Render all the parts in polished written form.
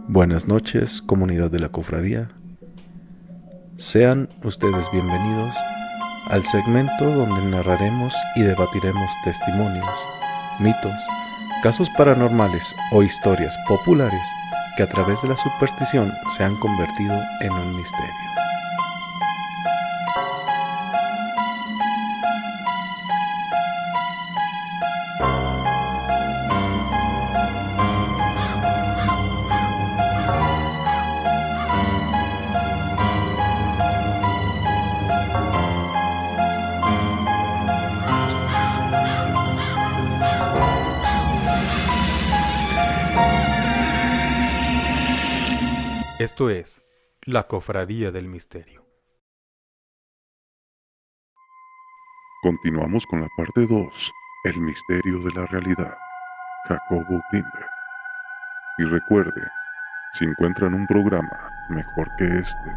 Buenas noches, comunidad de la cofradía. Sean ustedes bienvenidos al segmento donde narraremos y debatiremos testimonios, mitos, casos paranormales o historias populares que a través de la superstición se han convertido en un misterio. Esto es La Cofradía del Misterio. Continuamos con la parte 2, El misterio de la realidad, Jacobo Greenberg. Y recuerde, si encuentran un programa mejor que este,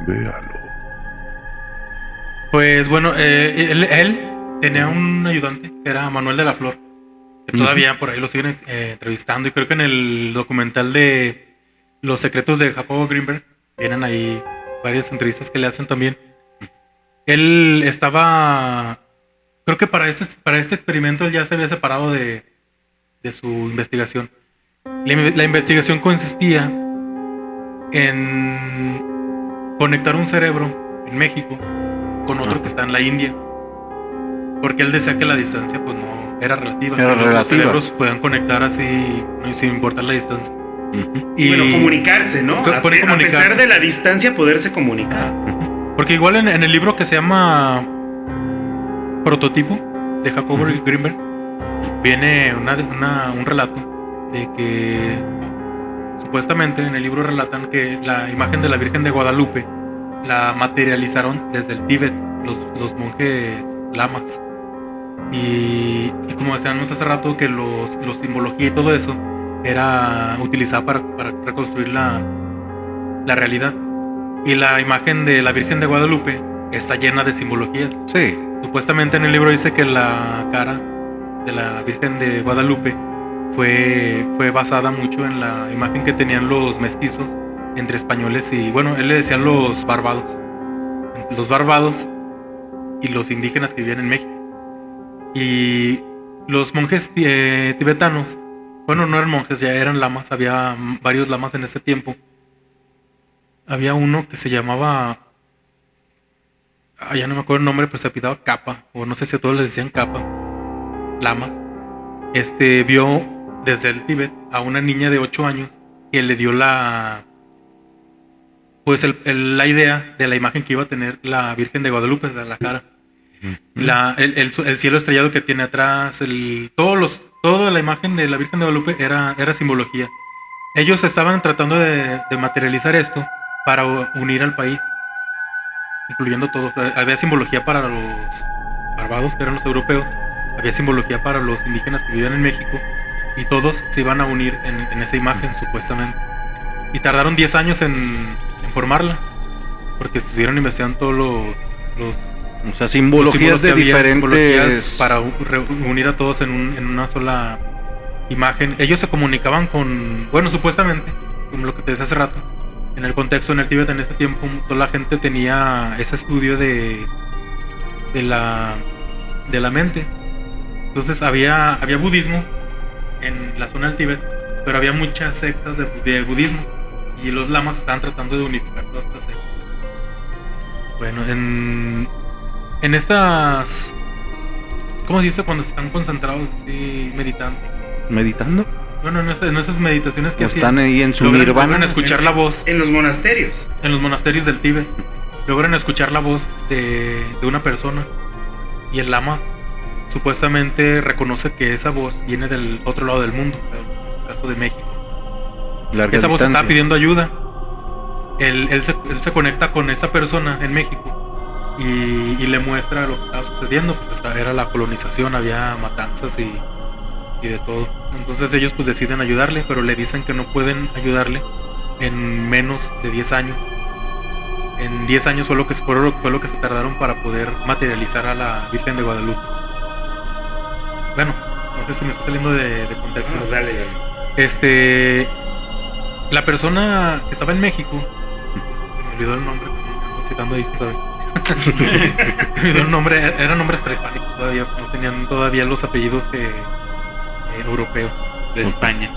véalo. Pues bueno, él tenía un ayudante que era Manuel de la Flor, que todavía por ahí lo siguen entrevistando, y creo que en el documental de Los secretos de Jacobo Greenberg vienen ahí varias entrevistas que le hacen también. Él estaba, creo que para este experimento él ya se había separado de su investigación. La investigación consistía en conectar un cerebro en México con otro que está en la India, porque él decía que la distancia pues no era relativa. Los cerebros pueden conectar así sin importar la distancia. Y bueno, comunicarse, ¿no? A pesar de la distancia, poderse comunicar. Porque igual en el libro que se llama Prototipo de Jacobo Greenberg viene un relato de que supuestamente en el libro relatan que la imagen de la Virgen de Guadalupe la materializaron desde el Tíbet los monjes lamas, y como decíamos hace rato, que los simbología y todo eso era utilizada para reconstruir la realidad. Y la imagen de la Virgen de Guadalupe está llena de simbologías. Sí. Supuestamente en el libro dice que la cara de la Virgen de Guadalupe fue basada mucho en la imagen que tenían los mestizos entre españoles y, bueno, él le decía los barbados. Los barbados y los indígenas que vivían en México. Y los monjes tibetanos, bueno, no eran monjes, ya eran lamas, había varios lamas en ese tiempo. Había uno que se llamaba, ya no me acuerdo el nombre, pero se apellidaba Capa, o no sé si a todos les decían Capa, lama. Vio desde el Tíbet a una niña de 8 años que le dio la idea de la imagen que iba a tener la Virgen de Guadalupe, o sea, la cara. El cielo estrellado que tiene atrás, toda la imagen de la Virgen de Guadalupe era simbología. Ellos estaban tratando de materializar esto para unir al país, incluyendo todos. Había simbología para los barbados, que eran los europeos, había simbología para los indígenas que vivían en México, y todos se iban a unir en esa imagen, supuestamente. Y tardaron 10 años en formarla, porque estuvieron investigando todos o sea, simbologías de diferentes... Simbologías para unir a todos en una sola imagen. Ellos se comunicaban con... Bueno, supuestamente, como lo que te decía hace rato, en el contexto en el Tíbet en ese tiempo, toda la gente tenía ese estudio de la mente. Entonces había budismo en la zona del Tíbet, pero había muchas sectas de budismo, y los lamas estaban tratando de unificar todas estas sectas. Bueno, en estas, ¿cómo se dice cuando están concentrados así meditando? ¿Meditando? Bueno, en esas meditaciones que están ahí en su logran nirvana, escuchar la voz. En los monasterios. En los monasterios del Tíbet logran escuchar la voz de una persona, y el lama supuestamente reconoce que esa voz viene del otro lado del mundo, o sea, en el caso de México. Esa voz está pidiendo ayuda. Él se conecta con esta persona en México y le muestra lo que estaba sucediendo. Pues era la colonización, había matanzas y de todo. Entonces ellos pues deciden ayudarle, pero le dicen que no pueden ayudarle en menos de 10 años. En 10 años fue lo que se tardaron para poder materializar a la Virgen de Guadalupe. Bueno, no sé si me está saliendo de contexto. No, dale. la persona que estaba en México, se me olvidó el nombre, citando ahí se sabe. Me olvidó el nombre, eran nombres prehispánicos todavía, no tenían todavía los apellidos europeos. De España.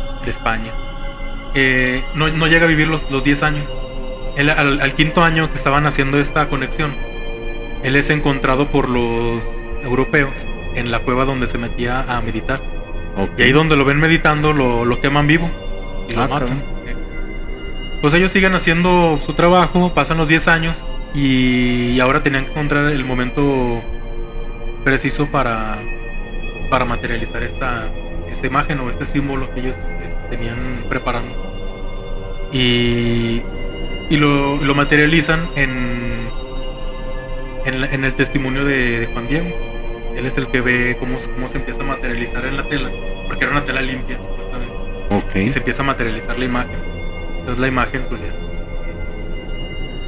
No llega a vivir los 10 años. Él, al quinto año que estaban haciendo esta conexión, él es encontrado por los europeos en la cueva donde se metía a meditar. Y ahí donde lo ven meditando lo queman vivo y lo matan. Pues ellos siguen haciendo su trabajo, pasan los 10 años y ahora tenían que encontrar el momento preciso para materializar esta imagen o este símbolo que ellos tenían preparando. Y lo materializan en el testimonio de Juan Diego. Él es el que ve cómo se empieza a materializar en la tela, porque era una tela limpia supuestamente. Y se empieza a materializar la imagen. Entonces la imagen pues ya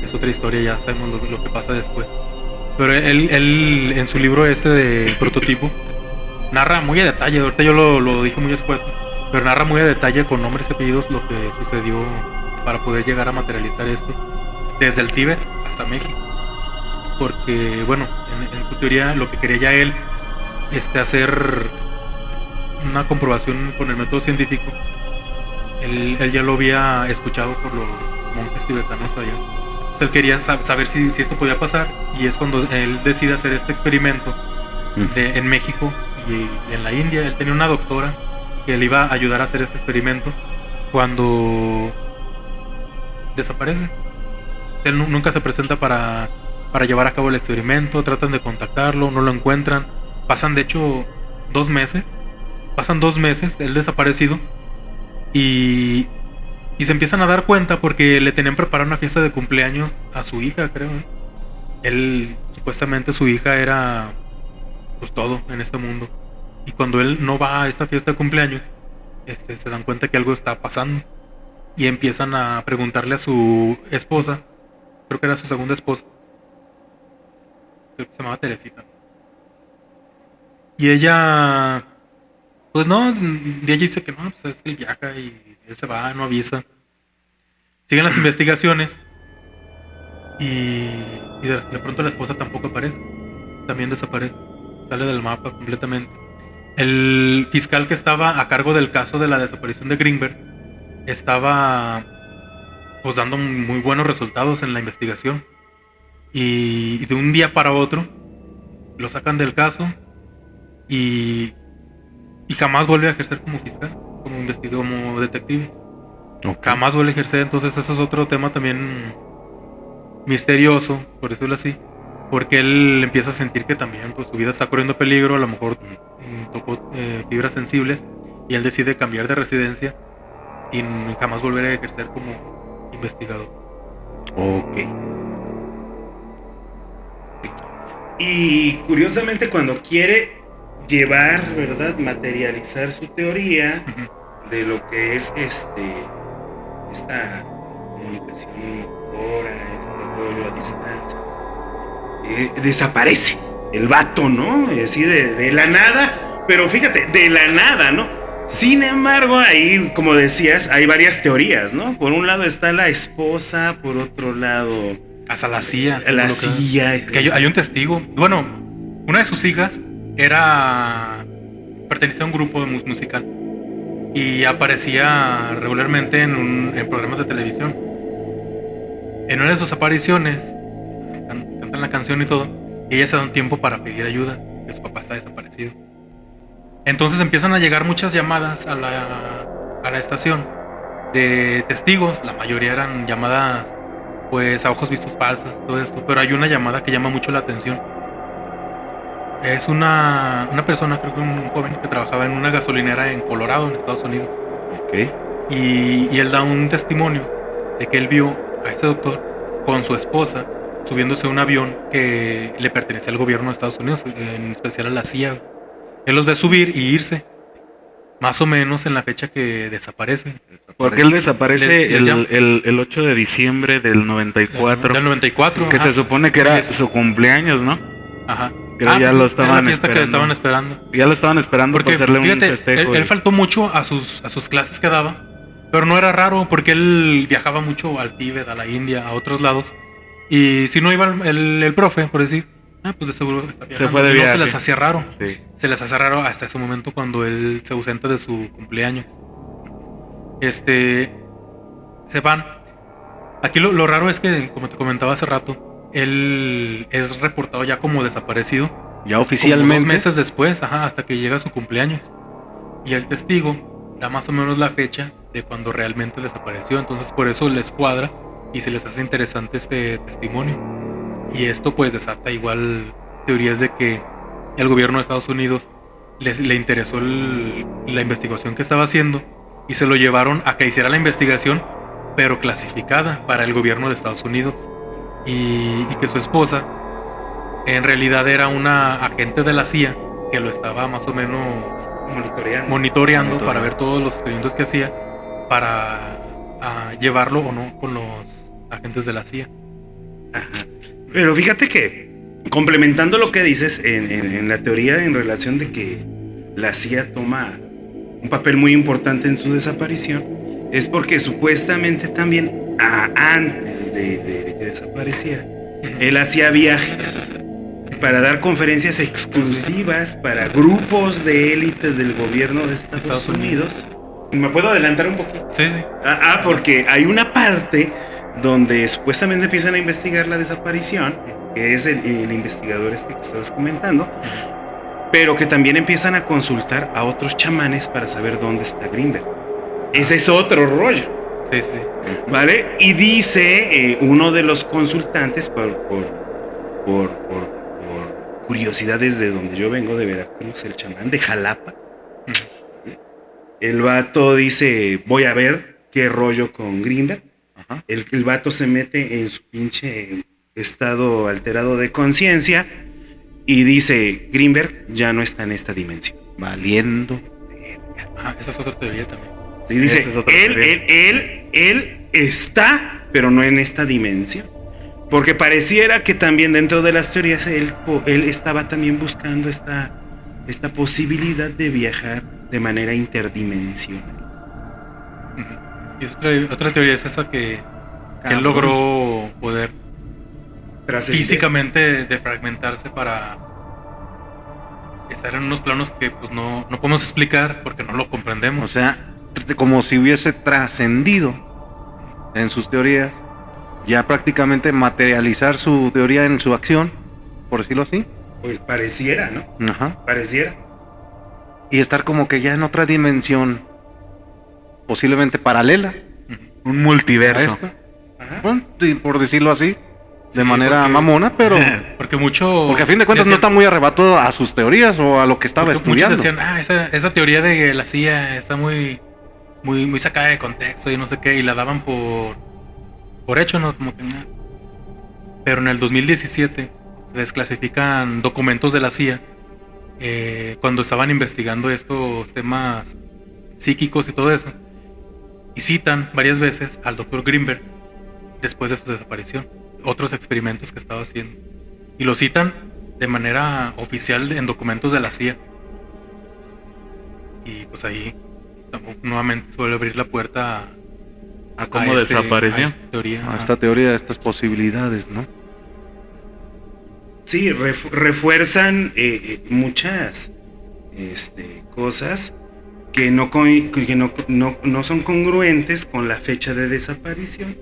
es otra historia, ya sabemos lo que pasa después. Pero él en su libro de prototipo narra muy a detalle, ahorita yo lo dije muy escueto, pero narra muy a detalle con nombres y apellidos lo que sucedió para poder llegar a materializar esto desde el Tíbet hasta México. Porque bueno, en su teoría lo que quería ya él hacer una comprobación con el método científico, él ya lo había escuchado por los monjes tibetanos allá. Entonces él quería saber si esto podía pasar, y es cuando él decide hacer este experimento en México y en la India. Él tenía una doctora que le iba a ayudar a hacer este experimento cuando desaparece. Él nunca se presenta para llevar a cabo el experimento, tratan de contactarlo, no lo encuentran. Pasan de hecho 2 meses, él desaparecido, y se empiezan a dar cuenta porque le tenían preparado una fiesta de cumpleaños a su hija, creo. Él, supuestamente su hija era pues todo en este mundo, y cuando él no va a esta fiesta de cumpleaños, se dan cuenta que algo está pasando, y empiezan a preguntarle a su esposa, creo que era su segunda esposa, creo que se llamaba Teresita, y ella pues no, de ella dice que no, pues es que él viaja y él se va, no avisa. Siguen las investigaciones y de pronto la esposa tampoco aparece, también desaparece, sale del mapa completamente. El fiscal que estaba a cargo del caso de la desaparición de Greenberg estaba pues dando muy buenos resultados en la investigación, y de un día para otro lo sacan del caso y jamás vuelve a ejercer como fiscal, como investigador, como detective. Jamás vuelve a ejercer. Entonces eso es otro tema también misterioso, por decirlo así, porque él empieza a sentir que también pues su vida está corriendo peligro, a lo mejor tocó fibras sensibles, y él decide cambiar de residencia y jamás volver a ejercer como investigador. Y curiosamente, cuando quiere llevar, ¿verdad?, materializar su teoría de lo que es esta comunicación motora, vuelo a distancia, desaparece el vato, ¿no? Así de la nada, pero fíjate, de la nada, ¿no? Sin embargo, ahí, como decías, hay varias teorías, ¿no? Por un lado está la esposa, por otro lado hasta la CIA. La CIA. Que hay un testigo. Bueno, una de sus hijas pertenecía a un grupo musical y aparecía regularmente en programas de televisión. En una de sus apariciones cantan la canción y todo, y ella se da un tiempo para pedir ayuda, que su papá está desaparecido. Entonces empiezan a llegar muchas llamadas a la estación de testigos. La mayoría eran llamadas pues a ojos vistos falsas, todo esto, pero hay una llamada que llama mucho la atención. Es una persona, creo que un joven que trabajaba en una gasolinera en Colorado, en Estados Unidos. Y él da un testimonio de que él vio a ese doctor con su esposa subiéndose a un avión que le pertenecía al gobierno de Estados Unidos, en especial a la CIA. Él los ve subir y irse, más o menos en la fecha que desaparece. Porque él desaparece el 8 de diciembre del 94. Del 94. Que se supone que era su cumpleaños, ¿no? Ajá. Creo ya lo estaban la fiesta esperando. Que estaban esperando. Ya lo estaban esperando. Porque, para hacerle fíjate, un festejo. Él faltó mucho a sus clases que daba Pero no era raro porque él viajaba mucho al Tíbet, a la India, a otros lados. Y si no iba el profe, por decir, pues de seguro está viajando. Se fue de viaje. No se les hacía raro. Sí. Se les hace raro hasta ese momento cuando él se ausenta de su cumpleaños. Se van. Aquí lo raro es que, como te comentaba hace rato, él es reportado ya como desaparecido. Ya oficialmente. Como 2 meses después, hasta que llega su cumpleaños. Y el testigo da más o menos la fecha de cuando realmente desapareció. Entonces por eso les cuadra y se les hace interesante este testimonio. Y esto pues desata igual teorías de que el gobierno de Estados Unidos le interesó la investigación que estaba haciendo y se lo llevaron a que hiciera la investigación, pero clasificada para el gobierno de Estados Unidos. Y que su esposa en realidad era una agente de la CIA que lo estaba más o menos monitoreando para ver todos los experimentos que hacía para llevarlo o no con los agentes de la CIA. Ajá. Pero fíjate que, complementando lo que dices en la teoría en relación de que la CIA toma un papel muy importante en su desaparición, es porque supuestamente también antes de que desapareciera, él hacía viajes para dar conferencias exclusivas para grupos de élite del gobierno de Estados Unidos. ¿Me puedo adelantar un poquito? Sí. Porque hay una parte donde supuestamente empiezan a investigar la desaparición, que es el investigador que estabas comentando, pero que también empiezan a consultar a otros chamanes para saber dónde está Greenberg. Ese es otro rollo. Sí. ¿Vale? Y dice uno de los consultantes, por curiosidades de donde yo vengo, de Veracruz, el chamán de Jalapa, el vato dice, voy a ver qué rollo con Greenberg. El vato se mete en su pinche estado alterado de conciencia y dice, Greenberg ya no está en esta dimensión. Valiendo. Esa es otra teoría también. Sí, dice, él está, pero no en esta dimensión. Porque pareciera que también dentro de las teorías él estaba también buscando esta posibilidad de viajar de manera interdimensional. Y otra teoría es esa que él logró poder físicamente defragmentarse para estar en unos planos que pues no podemos explicar porque no lo comprendemos. O sea, como si hubiese trascendido en sus teorías, ya prácticamente materializar su teoría en su acción, por decirlo así. Pues pareciera, ¿no? Ajá. Pareciera. Y estar como que ya en otra dimensión, posiblemente paralela, un multiverso. Bueno, por decirlo así, de manera mamona, pero porque a fin de cuentas no está muy arrebatado a sus teorías o a lo que estaba estudiando. Muchos decían, esa teoría de la CIA está muy sacada de contexto y no sé qué, y la daban por hecho, ¿no? Como que nada. Pero en el 2017 se desclasifican documentos de la CIA cuando estaban investigando estos temas psíquicos y todo eso, y citan varias veces al Dr. Greenberg después de su desaparición, otros experimentos que estaba haciendo, y lo citan de manera oficial en documentos de la CIA. Y pues ahí nuevamente se vuelve a abrir la puerta a cómo desapareció, a esta teoría, a estas posibilidades, ¿no? Sí, refuerzan muchas cosas que no son congruentes con la fecha de desaparición.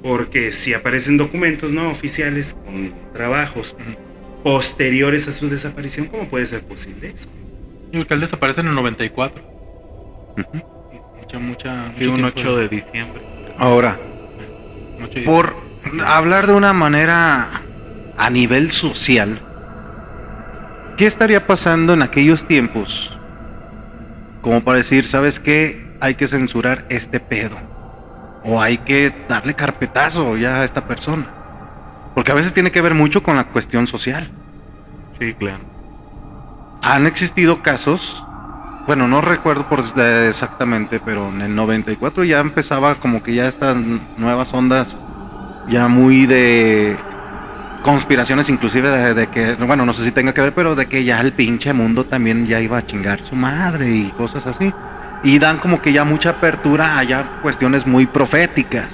Porque si aparecen documentos no oficiales con trabajos posteriores a su desaparición, ¿cómo puede ser posible eso? Y que él desaparece en el 94. Sí, un 8 de diciembre. Ahora, por hablar de una manera a nivel social, ¿qué estaría pasando en aquellos tiempos? Como para decir, ¿sabes qué? Hay que censurar este pedo. O hay que darle carpetazo ya a esta persona. Porque a veces tiene que ver mucho con la cuestión social. Sí, claro. Han existido casos, bueno, no recuerdo exactamente, pero en el 94 ya empezaba como que ya estas nuevas ondas, ya muy de conspiraciones, inclusive de que, bueno, no sé si tenga que ver, pero de que ya el pinche mundo también ya iba a chingar su madre y cosas así. y dan como que ya mucha apertura a ya cuestiones muy proféticas.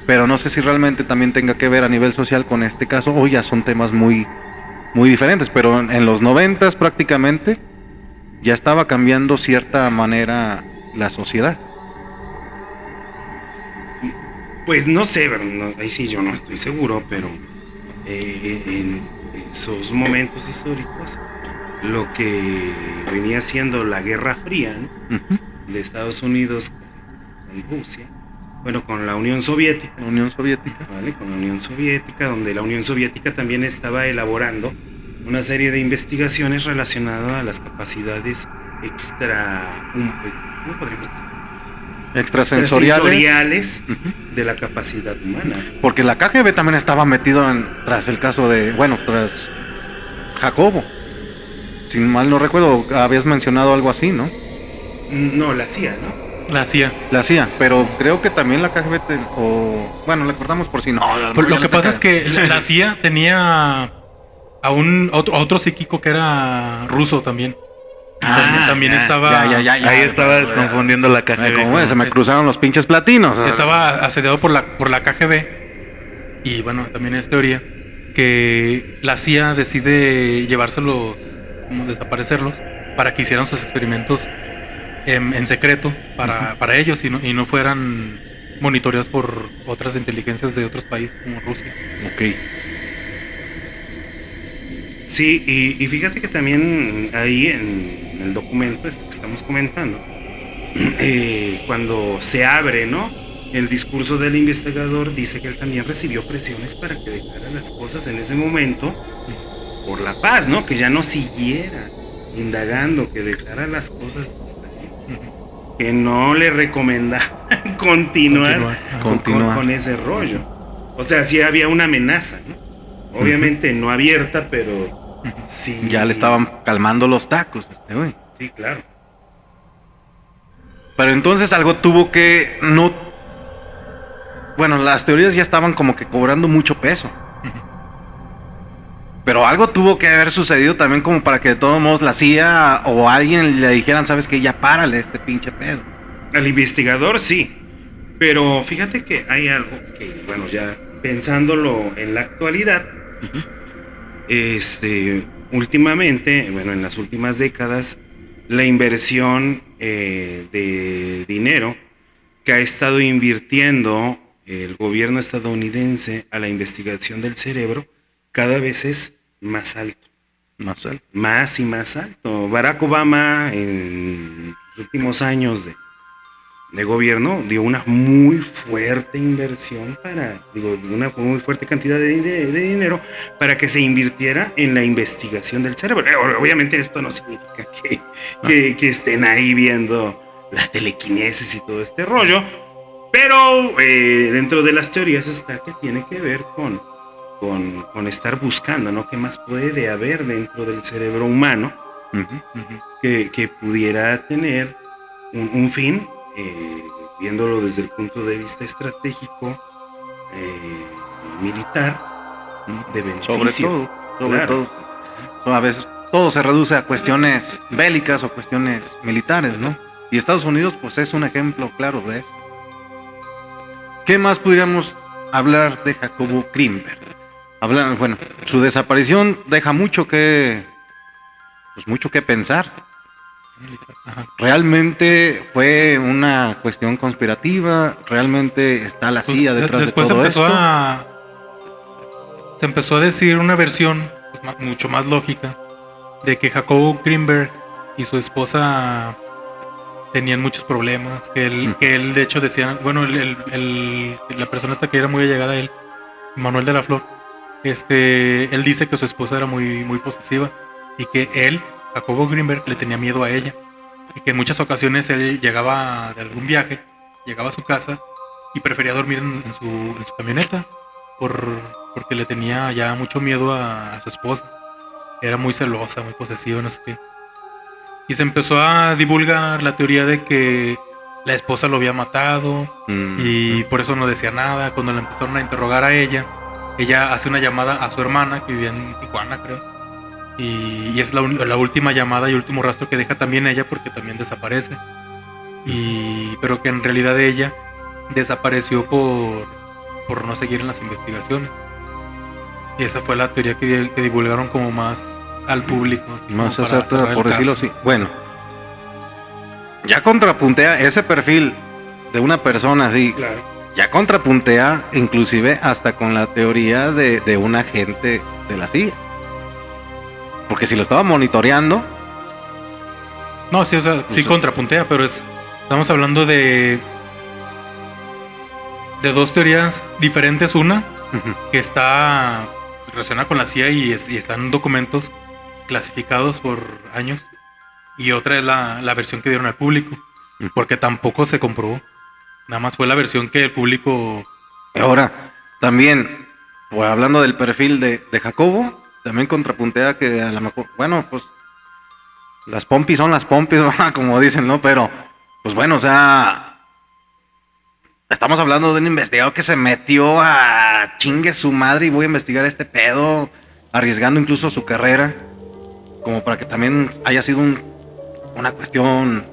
Pero no sé si realmente también tenga que ver a nivel social con este caso, o ya son temas muy, muy diferentes, pero en los 90s prácticamente ya estaba cambiando cierta manera la sociedad. Pues no sé, ahí sí yo no estoy seguro, pero en esos momentos históricos, lo que venía siendo la Guerra Fría, ¿no? Uh-huh. De Estados Unidos con Rusia, bueno, con la Unión Soviética. La Unión Soviética. Vale, con la Unión Soviética, donde la Unión Soviética también estaba elaborando una serie de investigaciones relacionadas a las capacidades ¿cómo podríamos decir? Extrasensoriales de la capacidad humana. Porque la KGB también estaba metido tras el caso tras Jacobo. Si mal no recuerdo, habías mencionado algo así, ¿no? No, la CIA, ¿no? La CIA. La CIA, pero creo que también la KGB, le cortamos por si no. Lo que pasa es que la CIA tenía a otro psíquico que era ruso también. También estaba... Ahí estabas confundiendo la KGB. Se me cruzaron los pinches platinos. Estaba asediado por la KGB. Y bueno, también es teoría que la CIA decide llevárselos, como desaparecerlos, para que hicieran sus experimentos en secreto para ellos y no fueran monitoreados por otras inteligencias de otros países como Rusia. Ok. Sí, y fíjate que también ahí en el documento que estamos comentando, cuando se abre, ¿no?, el discurso del investigador, dice que él también recibió presiones para que dejara las cosas en ese momento por la paz, ¿no?, que ya no siguiera indagando, que dejara las cosas, que no le recomendaban continuar. Con ese rollo. O sea, sí había una amenaza, ¿no? Obviamente no abierta, pero sí. Ya le estaban calmando los tacos, güey. Sí, claro. Pero entonces algo tuvo que Bueno, las teorías ya estaban como que cobrando mucho peso. Pero algo tuvo que haber sucedido también como para que de todos modos la CIA o alguien le dijeran, ¿sabes qué? Ya párale este pinche pedo. Al investigador sí. Pero fíjate que hay algo que, bueno, ya pensándolo en la actualidad, últimamente, bueno, en las últimas décadas, la inversión de dinero que ha estado invirtiendo el gobierno estadounidense a la investigación del cerebro cada vez es más alto. Más y más alto. Barack Obama en los últimos años de gobierno dio una muy fuerte inversión una muy fuerte cantidad de dinero para que se invirtiera en la investigación del cerebro. Obviamente esto no significa que estén ahí viendo la telequinesis y todo este rollo, pero dentro de las teorías está que tiene que ver con estar buscando, ¿no?, qué más puede haber dentro del cerebro humano que pudiera tener un fin, viéndolo desde el punto de vista estratégico, militar, de beneficio. Sobre todo. A veces todo se reduce a cuestiones bélicas o cuestiones militares, ¿no? Y Estados Unidos, pues, es un ejemplo claro de eso. ¿Qué más pudiéramos hablar de Jacobo Grinberg? Bueno, su desaparición deja mucho que pensar. ¿Realmente fue una cuestión conspirativa? ¿Realmente está la CIA detrás de todo esto? Se empezó a decir una versión mucho más lógica de que Jacobo Grinberg y su esposa tenían muchos problemas, que él de hecho decía, bueno, la persona esta que era muy allegada a él, Manuel de la Flor, él dice que su esposa era muy, muy posesiva y que él, Jacobo Grinberg, le tenía miedo a ella y que en muchas ocasiones él llegaba de algún viaje, llegaba a su casa y prefería dormir en su camioneta porque le tenía ya mucho miedo a su esposa. Era muy celosa, muy posesiva, no sé qué. Y se empezó a divulgar la teoría de que la esposa lo había matado y por eso no decía nada. Cuando la empezaron a interrogar a ella hace una llamada a su hermana que vivía en Tijuana, creo. Y es la última llamada y último rastro que deja también ella, porque también desaparece. pero que en realidad ella desapareció por no seguir en las investigaciones. Y esa fue la teoría que divulgaron como más al público. Más acertada, por decirlo así. Bueno, ya contrapuntea ese perfil de una persona así. Claro. Ya contrapuntea inclusive hasta con la teoría de un agente de la CIA. Porque si lo estaba monitoreando... No, sí, o sea, sí contrapuntea, pero estamos hablando de dos teorías diferentes. Una que está relacionada con la CIA y están documentos clasificados por años, y otra es la versión que dieron al público, porque tampoco se comprobó. Nada más fue la versión que el público... Ahora, también, pues, hablando del perfil de Jacobo, también contrapuntea que a lo mejor, bueno, pues las pompis son las pompis, como dicen, ¿no? Pero, pues bueno, o sea, estamos hablando de un investigador que se metió a chingue su madre y voy a investigar este pedo, arriesgando incluso su carrera, como para que también haya sido una cuestión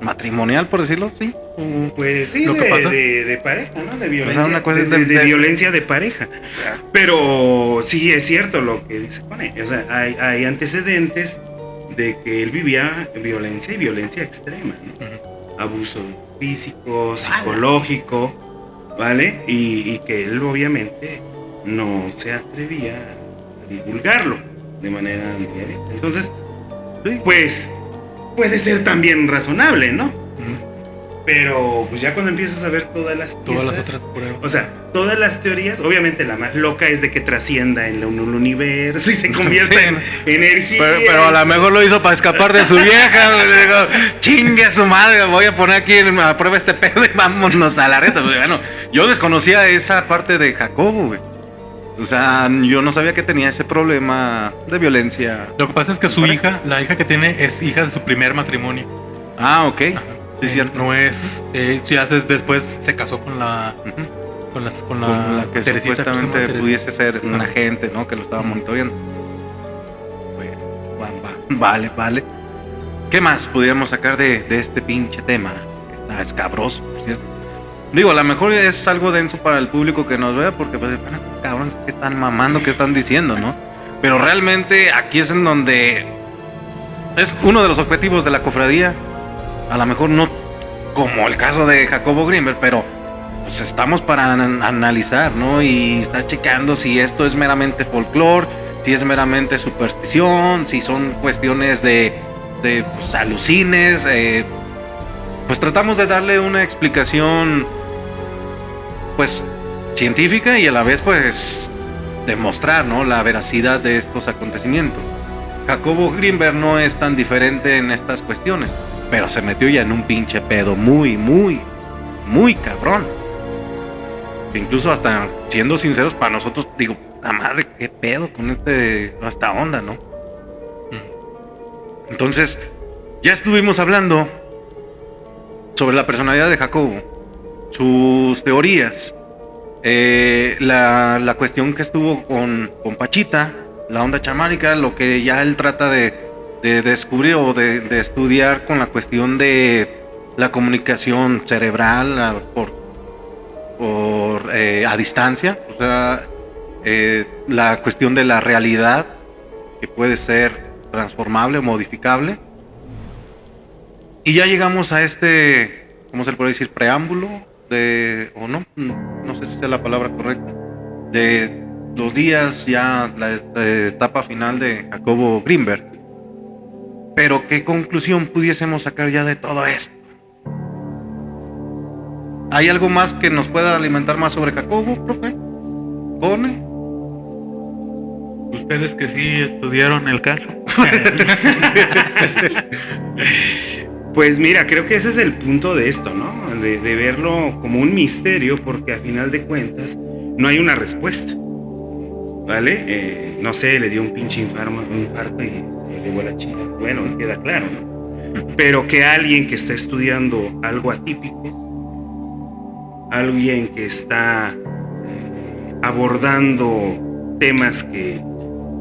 matrimonial, por decirlo, ¿sí? Pues sí, Lo que pasa. de pareja, ¿no? De violencia, O sea, una cosa de violencia de pareja. Pero sí es cierto lo que dice Cone. O sea, hay antecedentes de que él vivía violencia y violencia extrema, ¿no? Abuso físico, psicológico, ¿vale? Y que él obviamente no se atrevía a divulgarlo de manera directa. Entonces, pues puede ser también razonable, ¿no? Pero pues ya cuando empiezas a ver todas las otras pruebas. O sea, todas las teorías, obviamente la más loca es de que trascienda en un universo y se convierta en energía. Pero a lo mejor lo hizo para escapar de su vieja. Digo, chingue a su madre, voy a poner aquí a prueba este pedo y vámonos a la reta. Bueno, yo desconocía esa parte de Jacobo, güey. O sea, yo no sabía que tenía ese problema de violencia. Lo que pasa es que su hija, la hija que tiene, es hija de su primer matrimonio. Ah, ok. Ajá. Sí, cierto. No es, ya después se casó con la con la que Teresita, supuestamente Teresa. pudiese ser un agente, ¿no? Que lo estaba monitoreando. Bueno, vale. ¿Qué más pudiéramos sacar de este pinche tema? Que está escabroso, por cierto. Digo, a lo mejor es algo denso para el público que nos vea, porque pues, bueno, cabrones, ¿qué están mamando? ¿Qué están diciendo, no? Pero realmente aquí es en donde es uno de los objetivos de la cofradía. A lo mejor no como el caso de Jacobo Greenberg, pero pues estamos para analizar, ¿no? Y estar checando si esto es meramente folclore, si es meramente superstición, si son cuestiones de pues, alucines. Pues tratamos de darle una explicación pues científica y a la vez pues demostrar, ¿no? La veracidad de estos acontecimientos. Jacobo Greenberg no es tan diferente en estas cuestiones, pero se metió ya en un pinche pedo muy cabrón. Incluso hasta siendo sinceros para nosotros, digo, la madre, qué pedo con esta onda, ¿no? Entonces, ya estuvimos hablando sobre la personalidad de Jacobo, sus teorías, la cuestión que estuvo con Pachita, la onda chamánica, lo que ya él trata de descubrir o de estudiar con la cuestión de la comunicación cerebral a distancia, o sea, la cuestión de la realidad que puede ser transformable o modificable. Y ya llegamos a ¿cómo se le puede decir? Preámbulo o no sé si es la palabra correcta, de los días, ya la etapa final de Jacobo Greenberg. Pero ¿qué conclusión pudiésemos sacar ya de todo esto? ¿Hay algo más que nos pueda alimentar más sobre Jacobo, profe? ¿Cone? Ustedes que sí estudiaron el caso. Pues mira, creo que ese es el punto de esto, ¿no? De verlo como un misterio, porque a final de cuentas no hay una respuesta, ¿vale? No sé, le dio un pinche infarto y se le llegó a la chida. Bueno, queda claro, ¿no? Pero que alguien que está estudiando algo atípico, alguien que está abordando temas que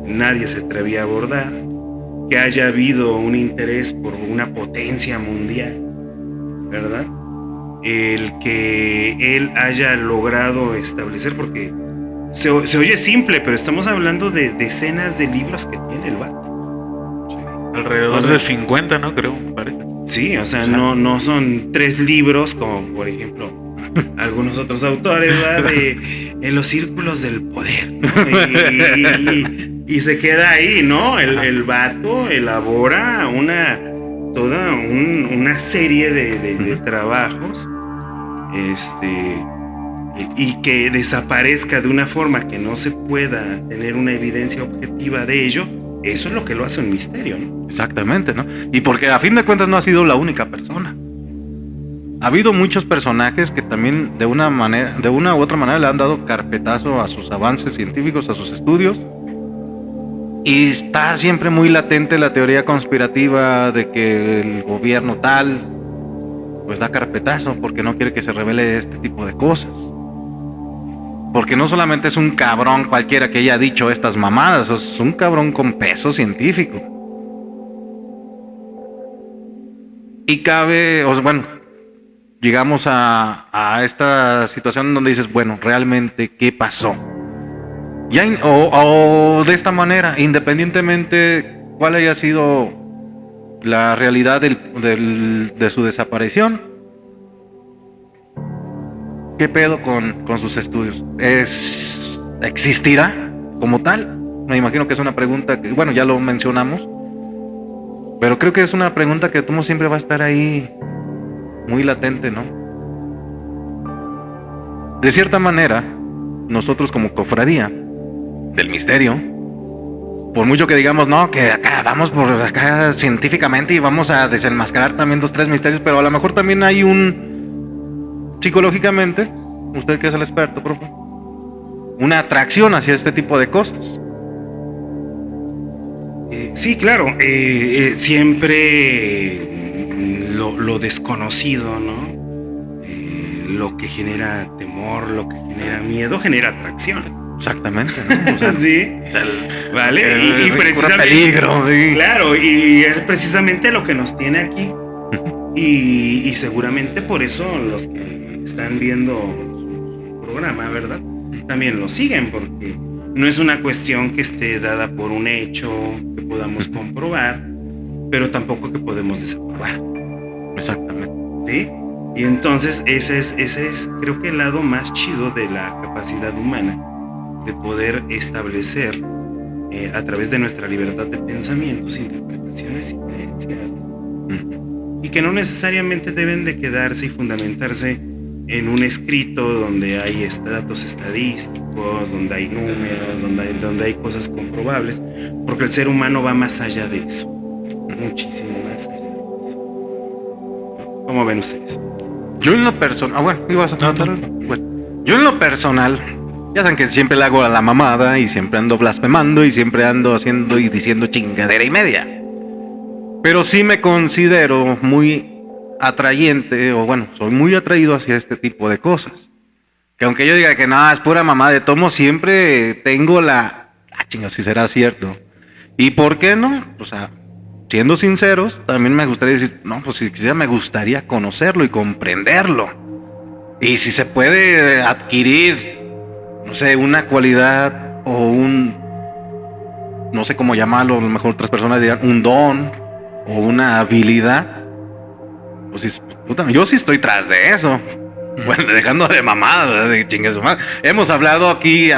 nadie se atrevía a abordar, que haya habido un interés por una potencia mundial ¿verdad? El que él haya logrado establecer, porque se oye simple, pero estamos hablando de decenas de libros que tiene el vato. Sí. Alrededor de 50, ¿no? Creo, me parece. Sí, o sea, no son 3 libros como, por ejemplo, algunos otros autores, ¿verdad? En los círculos del poder, ¿no? y se queda ahí, ¿no? El vato elabora toda una serie de trabajos, y que desaparezca de una forma que no se pueda tener una evidencia objetiva de ello. Eso es lo que lo hace un misterio, ¿no? Exactamente, ¿no? Y porque a fin de cuentas no ha sido la única persona. Ha habido muchos personajes que también de una u otra manera le han dado carpetazo a sus avances científicos, a sus estudios. Y está siempre muy latente la teoría conspirativa de que el gobierno tal pues da carpetazo porque no quiere que se revele este tipo de cosas. Porque no solamente es un cabrón cualquiera que haya dicho estas mamadas, es un cabrón con peso científico. Y llegamos a esta situación donde dices, bueno, realmente, ¿qué pasó? O de esta manera, independientemente cuál haya sido la realidad de su desaparición, ¿qué pedo con sus estudios? ¿Existirá como tal? Me imagino que es una pregunta que, bueno, ya lo mencionamos, pero creo que es una pregunta que como siempre va a estar ahí muy latente, ¿no? De cierta manera, nosotros como cofradía del misterio, por mucho que digamos, no, que acá vamos por acá científicamente y vamos a desenmascarar también 2, 3 misterios, pero a lo mejor también hay psicológicamente, usted que es el experto, profe, una atracción hacia este tipo de cosas. Sí, claro, siempre lo desconocido, ¿no? Lo que genera temor, lo que genera miedo, genera atracción. Exactamente, ¿no? O sea, sí, vale, y precisamente peligro, sí. Claro, y es precisamente lo que nos tiene aquí. Y seguramente por eso los que están viendo su programa, ¿verdad? También lo siguen, porque no es una cuestión que esté dada por un hecho que podamos comprobar, pero tampoco que podemos desaprobar. Exactamente. ¿Sí? Y entonces ese es creo que el lado más chido de la capacidad humana, de poder establecer a través de nuestra libertad de pensamientos, interpretaciones y creencias, y que no necesariamente deben de quedarse y fundamentarse en un escrito donde hay datos estadísticos, donde hay números, donde hay cosas comprobables, porque el ser humano va más allá de eso, muchísimo más allá de eso. ¿Cómo ven ustedes? Yo en lo personal, ibas a comentar algo. Bueno, yo en lo personal, ya saben que siempre le hago a la mamada y siempre ando blasfemando y siempre ando haciendo y diciendo chingadera y media. Pero sí me considero muy atrayente, soy muy atraído hacia este tipo de cosas. Que aunque yo diga que no, es pura mamada de tomo, siempre tengo si será cierto. ¿Y por qué no? O sea, siendo sinceros, también me gustaría decir, no, pues si quisiera me gustaría conocerlo y comprenderlo. Y si se puede adquirir, no sé, una cualidad o no sé cómo llamarlo, a lo mejor otras personas dirán un don o una habilidad, pues yo sí estoy tras de eso. Bueno, dejando de mamada, de chingues. Hemos hablado aquí,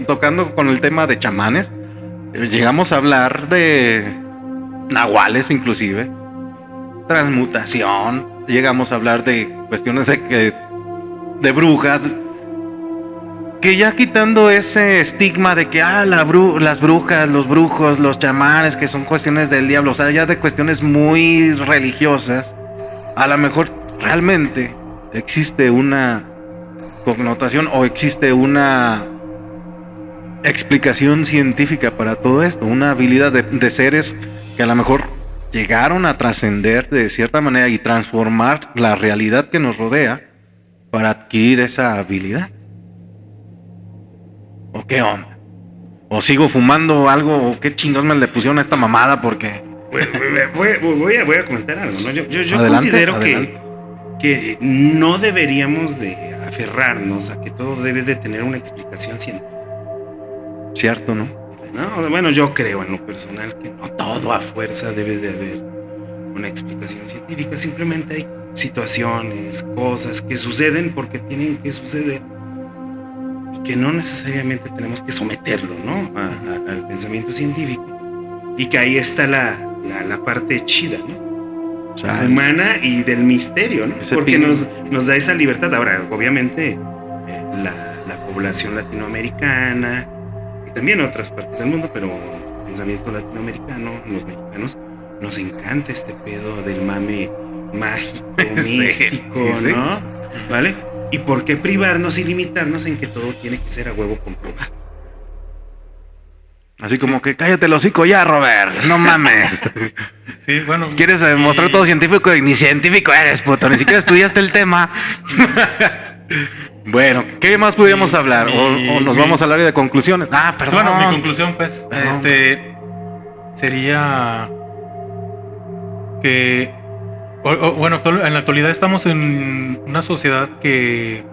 tocando con el tema de chamanes, llegamos a hablar de nahuales inclusive, transmutación, llegamos a hablar de cuestiones de brujas, que ya quitando ese estigma de que las brujas, los brujos, los chamanes, que son cuestiones del diablo, o sea, ya de cuestiones muy religiosas, a lo mejor realmente existe una connotación o existe una explicación científica para todo esto, una habilidad de seres que a lo mejor llegaron a trascender de cierta manera y transformar la realidad que nos rodea para adquirir esa habilidad. ¿O qué onda? ¿O sigo fumando algo? ¿O qué chingados me le pusieron a esta mamada? Porque... Voy a comentar algo, ¿no? Yo considero que no deberíamos de aferrarnos a que todo debe de tener una explicación científica. Cierto, ¿no? No, bueno, yo creo en lo personal que no todo a fuerza debe de haber una explicación científica. Simplemente hay situaciones, cosas que suceden porque tienen que suceder y que no necesariamente tenemos que someterlo, ¿no? Al pensamiento científico, y que ahí está la parte chida, ¿no? O sea, humana y del misterio, ¿no? Porque nos da esa libertad. Ahora, obviamente, la población latinoamericana y también otras partes del mundo, pero el pensamiento latinoamericano, los mexicanos, nos encanta este pedo del mame mágico, místico, ¿sí? ¿No? ¿Vale? ¿Y por qué privarnos y limitarnos en que todo tiene que ser a huevo comprobado? Así como que cállate el hocico ya, Robert, no mames. Sí, bueno. ¿Quieres demostrar todo científico? Y ni científico eres, puto, ni siquiera estudiaste el tema. Bueno, ¿qué más pudiéramos hablar? ¿O nos vamos al área de conclusiones? Ah, perdón. Bueno, mi conclusión, pues, sería que, bueno, en la actualidad estamos en una sociedad que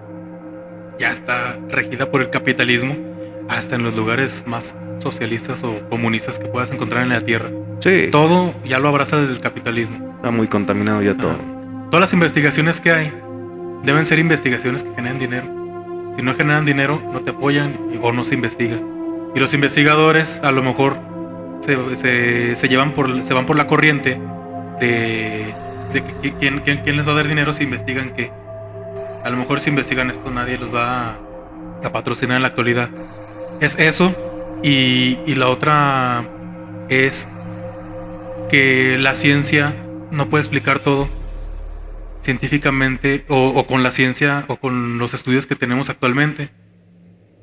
ya está regida por el capitalismo, hasta en los lugares más socialistas o comunistas que puedas encontrar en la Tierra. Sí. Todo ya lo abraza desde el capitalismo. Está muy contaminado ya todo. Todas las investigaciones que hay deben ser investigaciones que generen dinero. Si no generan dinero, no te apoyan o no se investiga. Y los investigadores a lo mejor se van por la corriente de que quién les va a dar dinero si investigan que a lo mejor si investigan esto nadie los va a patrocinar en la actualidad. Es eso, y la otra es que la ciencia no puede explicar todo científicamente o con la ciencia o con los estudios que tenemos actualmente.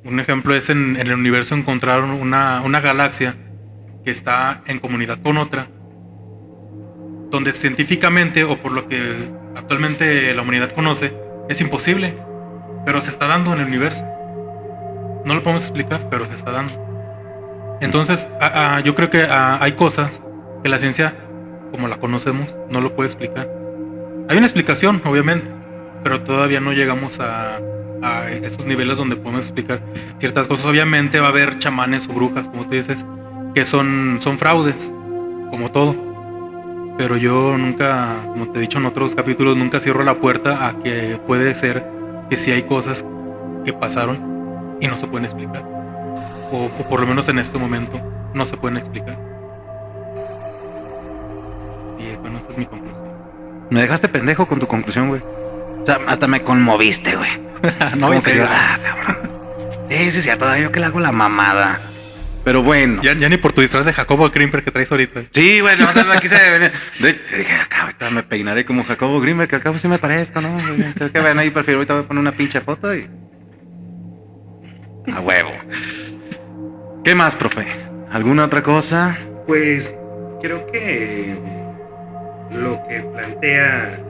Un ejemplo es en el universo encontraron una galaxia que está en comunidad con otra, donde científicamente o por lo que actualmente la humanidad conoce es imposible, pero se está dando en el universo. No lo podemos explicar, pero se está dando. Entonces, yo creo que hay cosas que la ciencia, como la conocemos, no lo puede explicar. Hay una explicación, obviamente, pero todavía no llegamos a esos niveles donde podemos explicar ciertas cosas. Obviamente va a haber chamanes o brujas, como tú dices, que son fraudes, como todo. Pero yo nunca, como te he dicho en otros capítulos, nunca cierro la puerta a que puede ser que sí hay cosas que pasaron y no se pueden explicar, o por lo menos en este momento no se pueden explicar. Y bueno, esa es mi conclusión. Me dejaste pendejo con tu conclusión, güey. O sea, hasta me conmoviste, güey. No, en serio. Cabrón. Sí, es cierto, yo que le hago la mamada. Pero bueno. Ya ni por tu disfraz de Jacobo Greenberg que traes ahorita. Sí, güey, no, aquí se venir. Dije, acá ahorita me peinaré como Jacobo Greenberg, que acá sí me parezco, ¿no? Que ven ahí, prefiero ahorita voy a poner una pinche foto y... A huevo. ¿Qué más, profe? ¿Alguna otra cosa? Pues creo que lo que plantea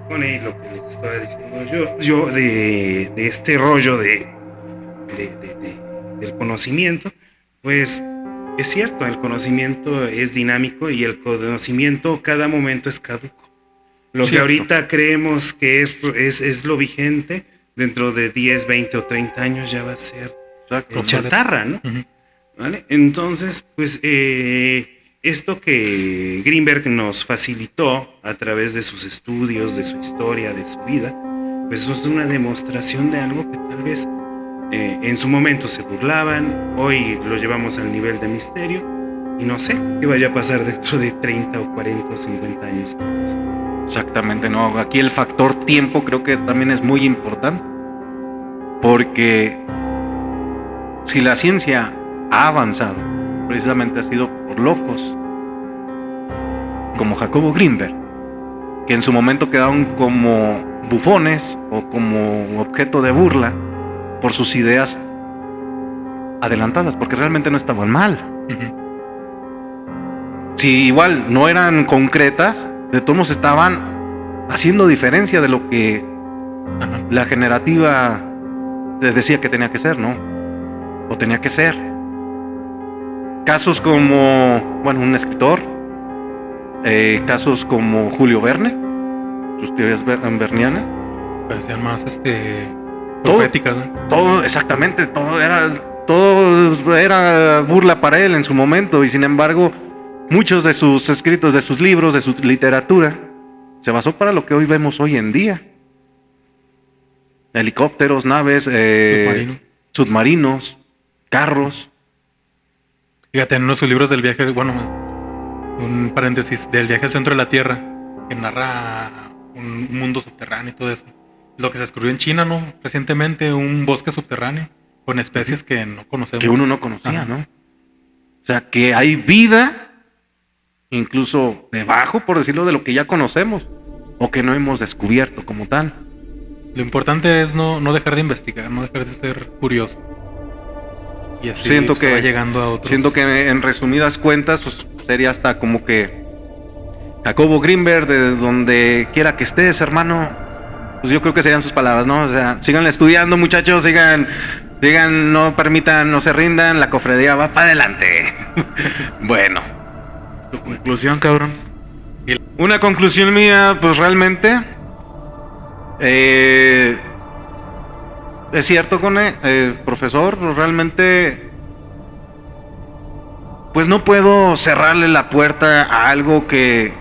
Pone lo que les estaba diciendo yo de este rollo del conocimiento, pues es cierto, el conocimiento es dinámico y el conocimiento cada momento es caduco. Lo que ahorita creemos que es lo vigente, dentro de 10, 20 o 30 años ya va a ser chatarra, ¿no? Uh-huh. ¿Vale? Entonces, pues esto que Greenberg nos facilitó a través de sus estudios, de su historia, de su vida, pues es una demostración de algo que tal vez en su momento se burlaban, hoy lo llevamos al nivel de misterio y no sé qué vaya a pasar dentro de 30 o 40 o 50 años. Exactamente, no. Aquí el factor tiempo creo que también es muy importante, porque si la ciencia ha avanzado, precisamente ha sido por locos como Jacobo Greenberg, que en su momento quedaron como bufones o como objeto de burla por sus ideas adelantadas, porque realmente no estaban mal. Uh-huh. Si igual no eran concretas, de todos modos estaban haciendo diferencia de lo que la generativa les decía que tenía que ser, ¿no? O tenía que ser. Casos como, bueno, un escritor, casos como Julio Verne, tus teorías bernianas. Parecían más proféticas, ¿no? Todo, exactamente, todo era burla para él en su momento, y sin embargo, muchos de sus escritos, de sus libros, de su literatura, se basó para lo que hoy vemos hoy en día. Helicópteros, naves, submarinos, carros. Fíjate, en uno de sus libros del viaje, bueno, un paréntesis, del viaje al centro de la Tierra, que narra un mundo subterráneo y todo eso. Lo que se descubrió en China, ¿no? Recientemente, un bosque subterráneo con especies que no conocemos. Que uno no conocía, ¿no? O sea, que hay vida, incluso debajo, por decirlo, de lo que ya conocemos, o que no hemos descubierto como tal. Lo importante es no dejar de investigar, no dejar de ser curioso. Y así siento que va llegando a otros. Siento que en resumidas cuentas, pues, sería hasta como que Jacobo Greenberg, de donde quiera que estés, hermano, pues yo creo que serían sus palabras, ¿no? O sea, sigan estudiando, muchachos, sigan, no permitan, no se rindan, la cofradía va para adelante. Bueno. Tu conclusión, cabrón. Una conclusión mía, pues realmente, es cierto, profesor, realmente, pues no puedo cerrarle la puerta a algo que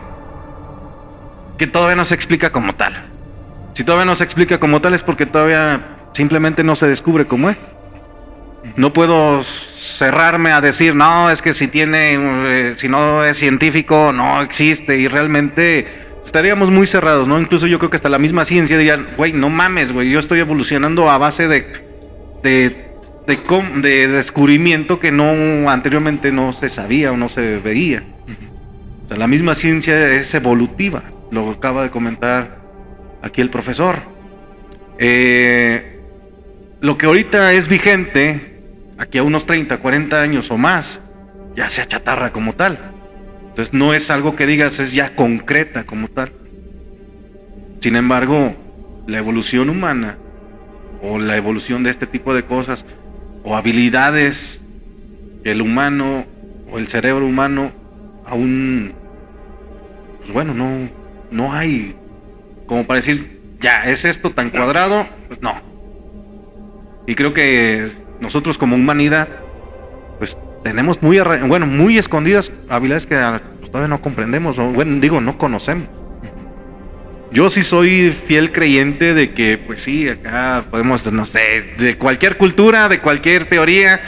todavía no se explica como tal. Si todavía no se explica como tal es porque todavía simplemente no se descubre cómo es. No puedo cerrarme a decir, no, es que si no es científico, no existe, y realmente estaríamos muy cerrados, ¿no? Incluso yo creo que hasta la misma ciencia diría, güey, no mames, güey, yo estoy evolucionando a base de descubrimiento que anteriormente no se sabía o no se veía. O sea, la misma ciencia es evolutiva, lo acaba de comentar aquí el profesor. Lo que ahorita es vigente, aquí a unos 30, 40 años o más, ya se achatarra como tal. Entonces no es algo que digas es ya concreta como tal. Sin embargo, la evolución humana, o la evolución de este tipo de cosas, o habilidades que el humano, o el cerebro humano, aún, pues bueno, no hay como para decir, ya, ¿es esto tan cuadrado? Pues no. Y creo que nosotros como humanidad, pues tenemos muy escondidas habilidades que todavía no comprendemos, o no conocemos. Yo sí soy fiel creyente de que, pues sí, acá podemos, no sé, de cualquier cultura, de cualquier teoría,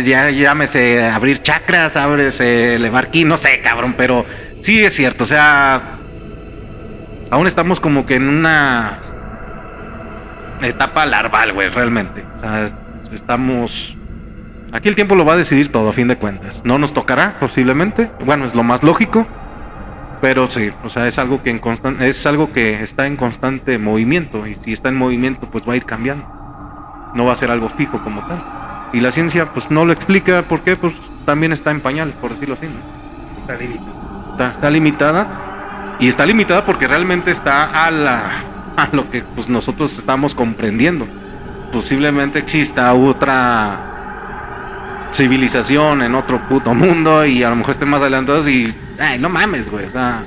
ya llámese abrir chakras, elevar ki, no sé, cabrón, pero sí es cierto, o sea, aún estamos como que en una etapa larval, güey, realmente. O sea, estamos... Aquí el tiempo lo va a decidir todo, a fin de cuentas. No nos tocará, posiblemente. Bueno, es lo más lógico. Pero sí, o sea, es algo que está en constante movimiento. Y si está en movimiento, pues va a ir cambiando. No va a ser algo fijo como tal. Y la ciencia, pues no lo explica. ¿Por qué? Pues también está en pañal, por decirlo así, ¿no? Está limitada. Está limitada. Y está limitada porque realmente está a lo que pues nosotros estamos comprendiendo. Posiblemente exista otra civilización en otro puto mundo y a lo mejor estén más adelantados y ay, no mames, güey, o sea,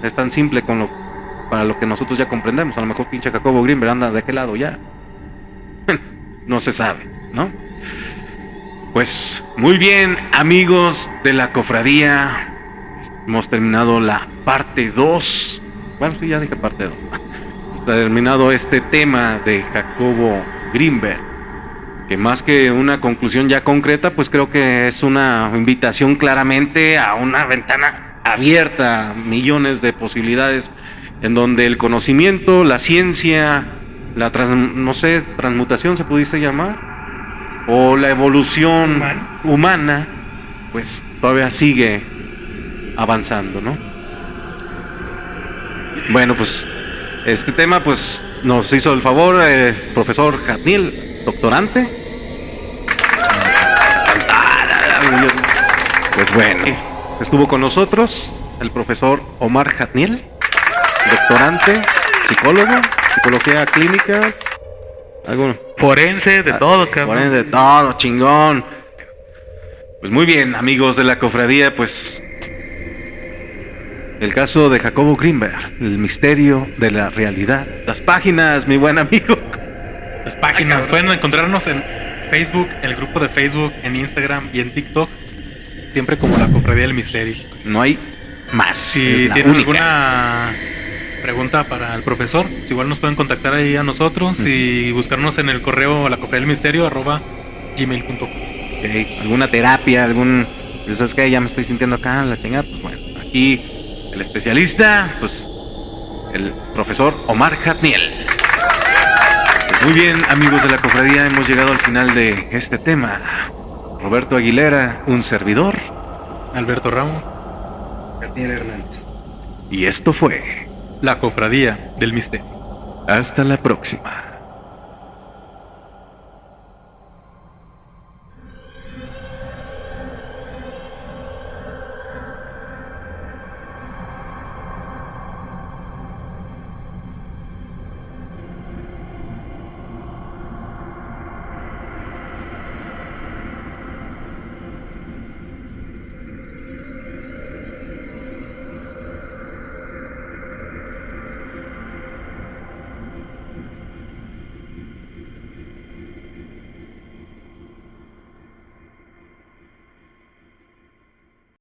es tan simple para lo que nosotros ya comprendemos. A lo mejor pinche Jacobo Greenberg anda de qué lado ya. No se sabe, ¿no? Pues muy bien, amigos de la cofradía, hemos terminado la parte 2. Bueno, sí, ya dije parte 2. Terminado este tema de Jacobo Greenberg, que más que una conclusión ya concreta, pues creo que es una invitación claramente a una ventana abierta, millones de posibilidades, en donde el conocimiento, la ciencia, la transmutación se pudiese llamar, o la evolución humana, pues todavía sigue avanzando, ¿no? Bueno, pues este tema pues nos hizo el favor profesor Jatniel, doctorante. Pues bueno, estuvo con nosotros el profesor Omar Jatniel, doctorante, psicólogo, psicología clínica, algo forense, de todo, cabrón. Forense, de todo, chingón. Pues muy bien, amigos de la cofradía, pues El caso de Jacobo Greenberg, el misterio de la realidad. Las páginas, mi buen amigo. Las páginas, pueden encontrarnos en Facebook, el grupo de Facebook, en Instagram y en TikTok, siempre como La Cofradía del Misterio. No hay más. Si tienen alguna pregunta para el profesor, igual nos pueden contactar ahí a nosotros y buscarnos en el correo lacofradiadelmisterio@gmail.com. Okay. Alguna terapia, ¿sabes qué? Ya me estoy sintiendo acá, la chingada, pues bueno, aquí el especialista, pues el profesor Omar Hatniel. Pues muy bien, amigos de la cofradía, hemos llegado al final de este tema. Roberto Aguilera, un servidor. Alberto Ramos. Hatniel Hernández. Y esto fue La Cofradía del Misterio. Hasta la próxima.